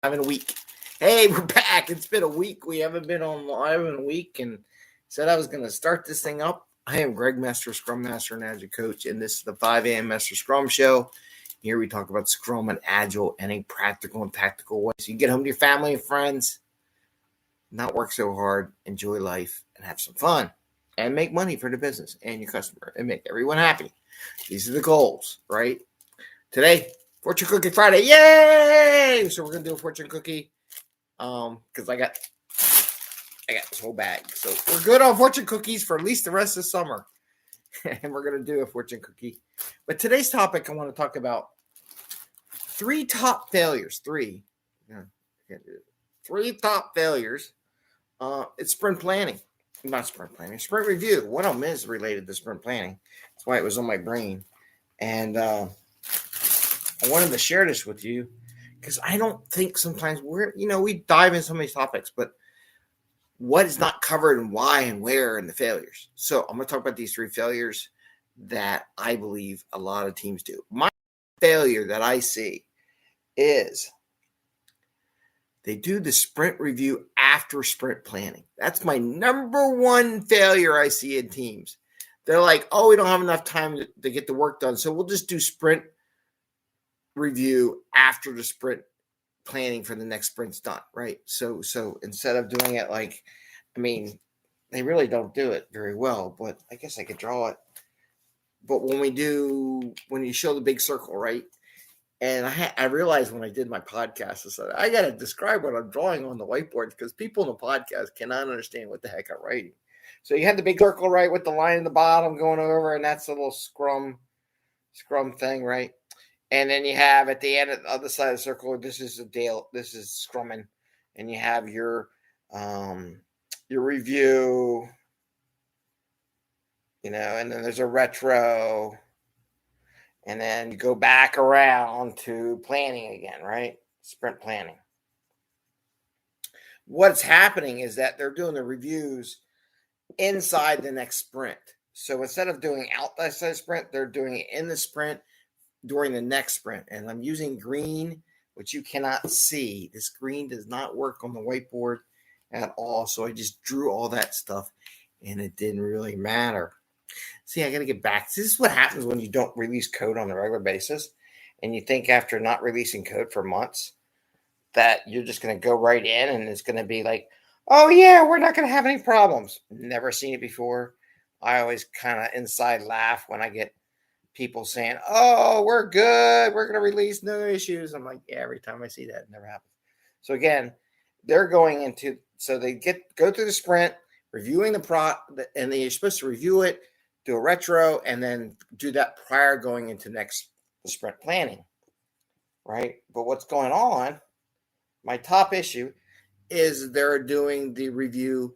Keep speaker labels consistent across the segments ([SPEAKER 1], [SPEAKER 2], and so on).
[SPEAKER 1] Having a week. Hey, we're back. It's been a week. We haven't been on live in a week, and said I was going to start this thing up. I am Greg Messer, Scrum Master and Agile Coach, and this is the 5 a.m. Messer Scrum Show. Here we talk about Scrum and Agile in a practical and tactical way. So you get home to your family and friends, not work so hard, enjoy life, and have some fun, and make money for the business and your customer, and make everyone happy. These are the goals, right? Today, Fortune Cookie Friday. Yay! So we're going to do a fortune cookie because I got this whole bag. So we're good on fortune cookies for at least the rest of the summer. And we're going to do a fortune cookie. But today's topic, I want to talk about 3 top failures. 3 top failures. It's sprint planning. Not sprint planning. Sprint review. One of them is related to sprint planning. That's why it was on my brain. And I wanted to share this with you because I don't think sometimes we dive in so many topics, but what is not covered and why and where and the failures. So I'm going to talk about these 3 failures that I believe a lot of teams do. My failure that I see is they do the sprint review after sprint planning. That's my number one failure I see in teams. They're like, oh, we don't have enough time to get the work done, so we'll just do sprint review after the sprint planning for the next sprint's done, right? So instead of doing it they really don't do it very well, but I guess I could draw it. But when you show the big circle, right? And I realized when I did my podcast, I said, I got to describe what I'm drawing on the whiteboard because people in the podcast cannot understand what the heck I'm writing. So you have the big circle, right, with the line in the bottom going over, and that's a little scrum thing, right? And then you have at the end of the other side of the circle, this is scrumming, and you have your review, and then there's a retro, and then you go back around to planning again, right? Sprint planning. What's happening is that they're doing the reviews inside the next sprint. So instead of doing outside sprint, they're doing it in the sprint during the next sprint. And I'm using green, which you cannot see. This green does not work on the whiteboard at all. So I just drew all that stuff and it didn't really matter. See, I got to get back. This is what happens when you don't release code on a regular basis. And you think after not releasing code for months that you're just going to go right in and it's going to be like, oh yeah, we're not going to have any problems. Never seen it before. I always kind of inside laugh when I get people saying, oh, we're good, we're going to release, no issues. I'm like, yeah, every time I see that, it never happens. So again, they're going into, so they go through the sprint, reviewing and they're supposed to review it, do a retro, and then do that prior going into next sprint planning, right? But what's going on, my top issue, is they're doing the review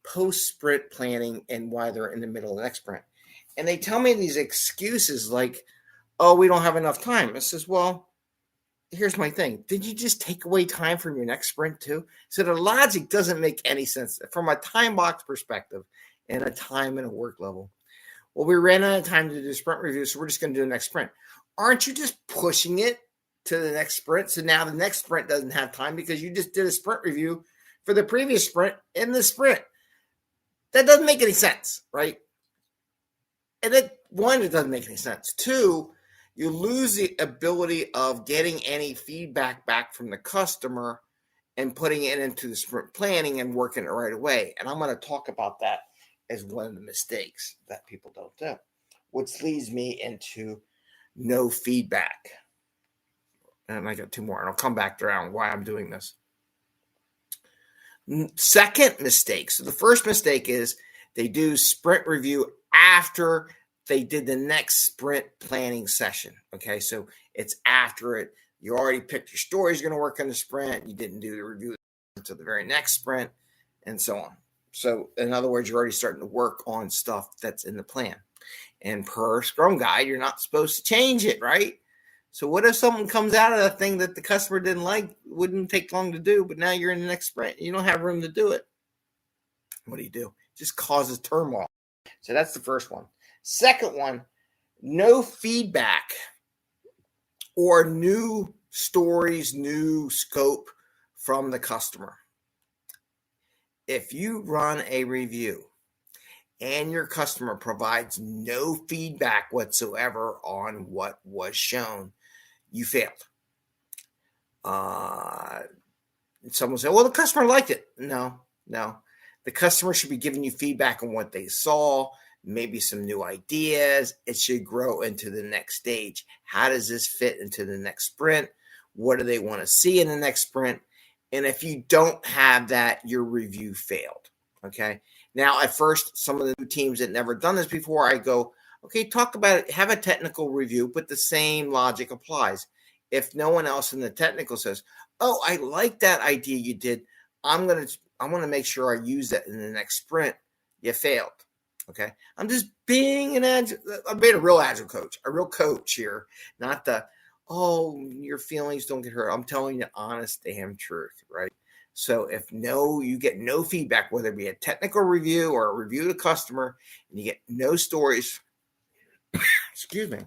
[SPEAKER 1] post-sprint planning and why they're in the middle of the next sprint. And they tell me these excuses like, oh, we don't have enough time. I says, well, here's my thing. Did you just take away time from your next sprint too? So the logic doesn't make any sense from a time box perspective and a time and a work level. Well, we ran out of time to do sprint review, so we're just going to do the next sprint. Aren't you just pushing it to the next sprint? So now the next sprint doesn't have time because you just did a sprint review for the previous sprint in the sprint. That doesn't make any sense, right? And it doesn't make any sense. 2, you lose the ability of getting any feedback back from the customer and putting it into the sprint planning and working it right away. And I'm going to talk about that as one of the mistakes that people don't do, which leads me into no feedback. And I got 2 more, and I'll come back around why I'm doing this. Second mistake. So the first mistake is they do sprint review after they did the next sprint planning session. Okay, so it's after it. You already picked your stories you're going to work on the sprint. You didn't do the review until the very next sprint, and so on. So in other words, you're already starting to work on stuff that's in the plan. And per Scrum Guide, you're not supposed to change it, right? So what if something comes out of that thing that the customer didn't like, wouldn't take long to do, but now you're in the next sprint. You don't have room to do it. What do? It just causes turmoil. So that's the first one. Second one, no feedback or new stories, new scope from the customer. If you run a review and your customer provides no feedback whatsoever on what was shown, you failed. Someone say, well, the customer liked it. No. The customer should be giving you feedback on what they saw, maybe some new ideas. It should grow into the next stage. How does this fit into the next sprint? What do they want to see in the next sprint? And if you don't have that, your review failed. Okay. Now, at first, some of the new teams that never done this before, I go, okay, talk about it, have a technical review, but the same logic applies. If no one else in the technical says, oh, I like that idea you did, I want to make sure I use that in the next sprint, you failed. Okay. I'm just being an agile. I'm being a real agile coach, a real coach here, not the, oh, your feelings don't get hurt. I'm telling you the honest damn truth, right? So if you get no feedback, whether it be a technical review or a review to customer, and you get no stories, excuse me,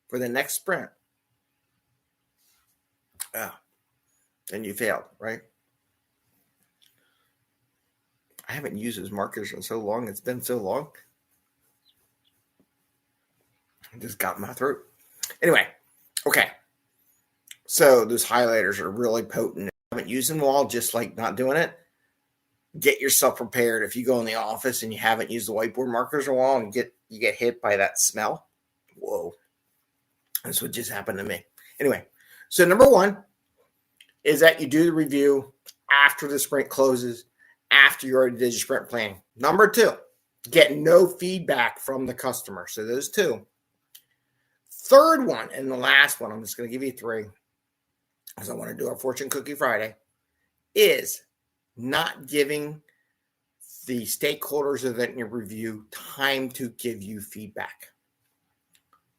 [SPEAKER 1] for the next sprint, then you failed, right? I haven't used those markers in so long. It's been so long. I just got in my throat. Anyway, okay. So those highlighters are really potent. If you haven't used them all, just like not doing it, get yourself prepared. If you go in the office and you haven't used the whiteboard markers in a while and you get hit by that smell, whoa. That's what just happened to me. Anyway, so number one is that you do the review after the sprint closes, after you already did your sprint planning. Number two, get no feedback from the customer. So those two. Third one, and the last one, I'm just going to give you three, because I want to do our Fortune Cookie Friday, is not giving the stakeholders of your review time to give you feedback.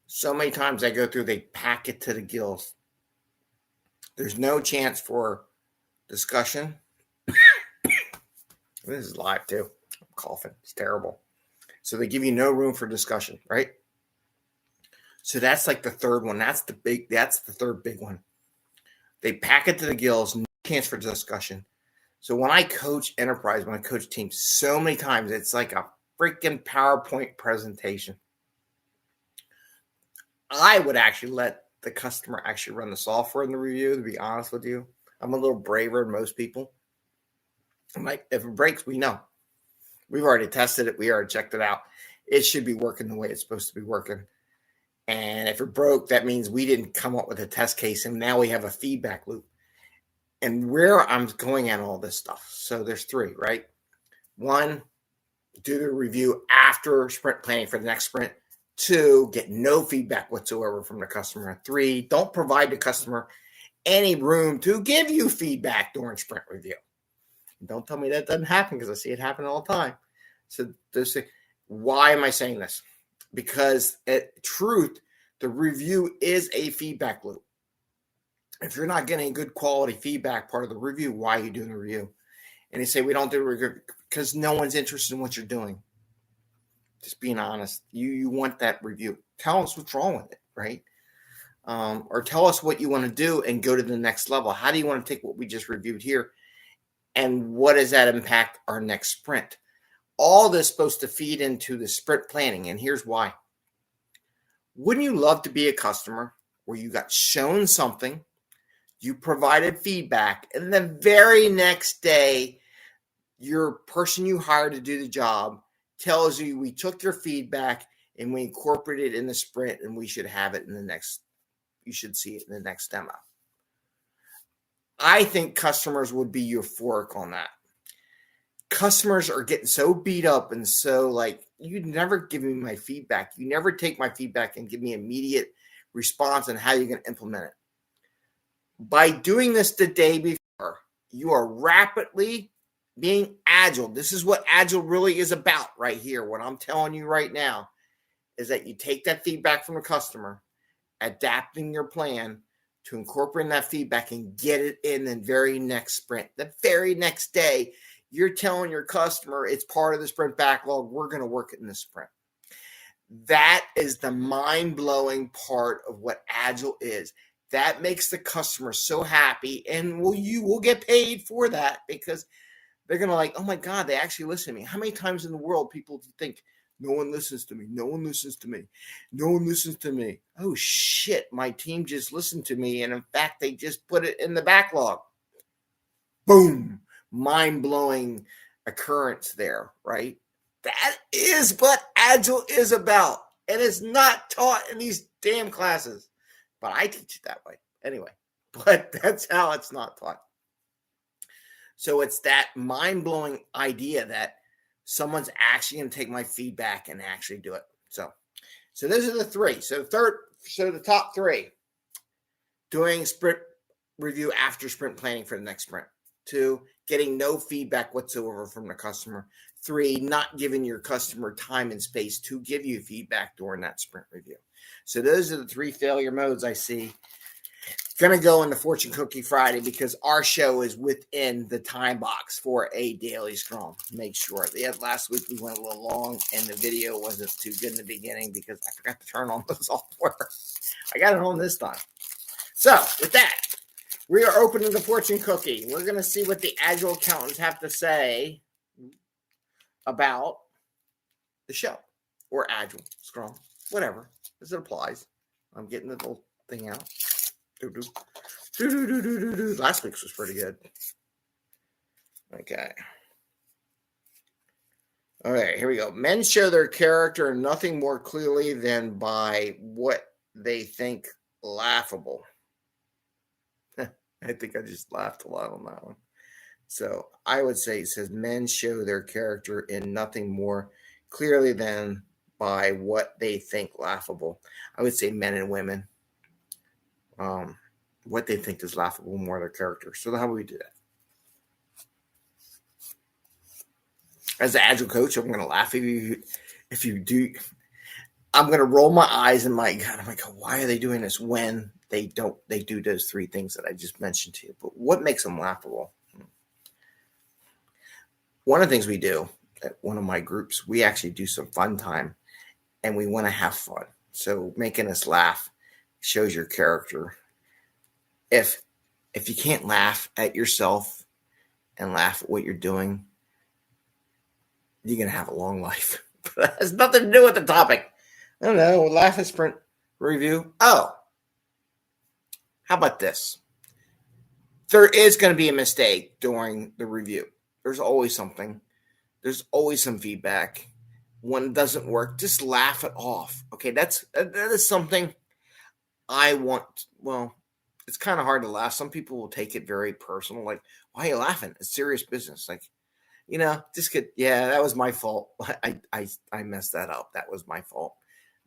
[SPEAKER 1] So many times I go through, they pack it to the gills. There's no chance for discussion. This is live too. I'm coughing. It's terrible. So they give you no room for discussion, right? So that's like the third one. That's the third big one. They pack it to the gills, no chance for discussion. So when I coach enterprise, when I coach teams, so many times it's like a freaking PowerPoint presentation. I would actually let the customer actually run the software in the review, to be honest with you. I'm a little braver than most people. I'm like, if it breaks, we know. We've already tested it. We already checked it out. It should be working the way it's supposed to be working. And if it broke, that means we didn't come up with a test case, and now we have a feedback loop. And where I'm going at all this stuff. So there's three, right? One, do the review after sprint planning for the next sprint. Two, get no feedback whatsoever from the customer. Three, don't provide the customer any room to give you feedback during sprint review. Don't tell me that doesn't happen, because I see it happen all the time. So why am I saying this? Because truth, the review is a feedback loop. If you're not getting good quality feedback part of the review, why are you doing the review? And they say, we don't do the review because no one's interested in what you're doing. Just being honest. You want that review. Tell us what's wrong with it, right? Or tell us what you want to do and go to the next level. How do you want to take what we just reviewed here, and what does that impact our next sprint? All this is supposed to feed into the sprint planning, and here's why. Wouldn't you love to be a customer where you got shown something, you provided feedback, and the very next day, your person you hired to do the job tells you, we took your feedback and we incorporated it in the sprint, and we should have it in the next, you should see it in the next demo. I think customers would be euphoric on that. Customers are getting so beat up and so like, you never give me my feedback. You never take my feedback and give me immediate response on how you're going to implement it. By doing this the day before, you are rapidly being agile. This is what agile really is about right here. What I'm telling you right now is that you take that feedback from the customer, adapting your plan to incorporate that feedback and get it in the very next sprint. The very next day, you're telling your customer it's part of the sprint backlog. We're going to work it in the sprint. That is the mind-blowing part of what agile is. That makes the customer so happy, and you will get paid for that because they're going to like, oh my God, they actually listen to me. How many times in the world people think, no one listens to me. No one listens to me. No one listens to me. Oh shit, my team just listened to me. And in fact, they just put it in the backlog. Boom. Mind-blowing occurrence there, right? That is what Agile is about. And it's not taught in these damn classes. But I teach it that way. Anyway, but that's how it's not taught. So it's that mind-blowing idea that someone's actually going to take my feedback and actually do it. So those are the three. So the top three: doing sprint review after sprint planning for the next sprint. 2, getting no feedback whatsoever from the customer. 3, not giving your customer time and space to give you feedback during that sprint review. So those are the 3 failure modes I see. Going to go in the Fortune Cookie Friday because our show is within the time box for a daily scrum. Make sure. Last week we went a little long and the video wasn't too good in the beginning because I forgot to turn on the software. I got it on this time. So with that, we are opening the Fortune Cookie. We're going to see what the Agile accountants have to say about the show or Agile, Scrum, whatever, as it applies. I'm getting the little thing out. Last week's was pretty good. Okay. All right, here we go. Men show their character nothing more clearly than by what they think laughable. I think I just laughed a lot on that one. So I would say it says men show their character in nothing more clearly than by what they think laughable. I would say men and women. What they think is laughable more their character. So how do we do that? As an Agile coach, I'm going to laugh if you do. I'm going to roll my eyes and I'm like, why are they doing this when they do those 3 things that I just mentioned to you? But what makes them laughable? One of the things we do at one of my groups, we actually do some fun time and we want to have fun. So making us laugh shows your character. If you can't laugh at yourself and laugh at what you're doing, you're going to have a long life. But that has nothing to do with the topic. I don't know. Laugh at sprint review. Oh, how about this? There is going to be a mistake during the review. There's always something. There's always some feedback. When it doesn't work, just laugh it off. Okay, that is something I want. Well, it's kind of hard to laugh. Some people will take it very personal. Like, why are you laughing? It's serious business. Like, just get, yeah, that was my fault. I messed that up. That was my fault.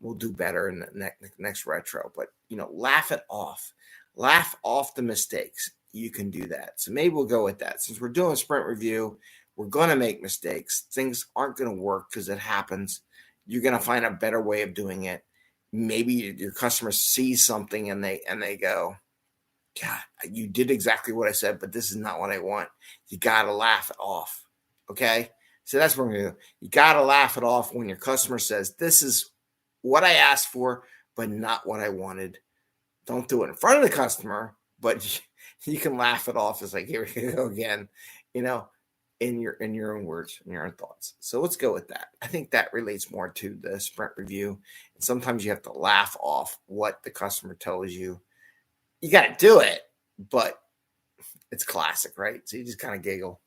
[SPEAKER 1] We'll do better in the next retro. But, laugh it off. Laugh off the mistakes. You can do that. So maybe we'll go with that. Since we're doing a sprint review, we're going to make mistakes. Things aren't going to work because it happens. You're going to find a better way of doing it. Maybe your customer sees something and they go, God, you did exactly what I said, but this is not what I want. You got to laugh it off. Okay? So that's what we're going to do. You got to laugh it off when your customer says, this is what I asked for, but not what I wanted. Don't do it in front of the customer, but you can laugh it off. It's like, here we go again, in your own words, in your own thoughts. So let's go with that. I think that relates more to the sprint review. And sometimes you have to laugh off what the customer tells you. You got to do it, but it's classic, right? So you just kind of giggle.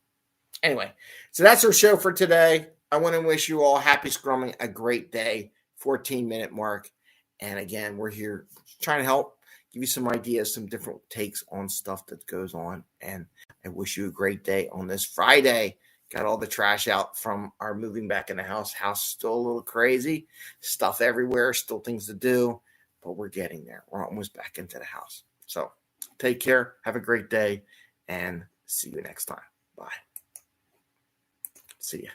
[SPEAKER 1] Anyway, so that's our show for today. I want to wish you all happy scrumming, a great day, 14-minute mark. And again, we're here trying to help, give you some ideas, some different takes on stuff that goes on. And I wish you a great day on this Friday. Got all the trash out from our moving back in the house. House still a little crazy. Stuff everywhere, still things to do. But we're getting there. We're almost back into the house. So take care. Have a great day. And see you next time. Bye. See ya.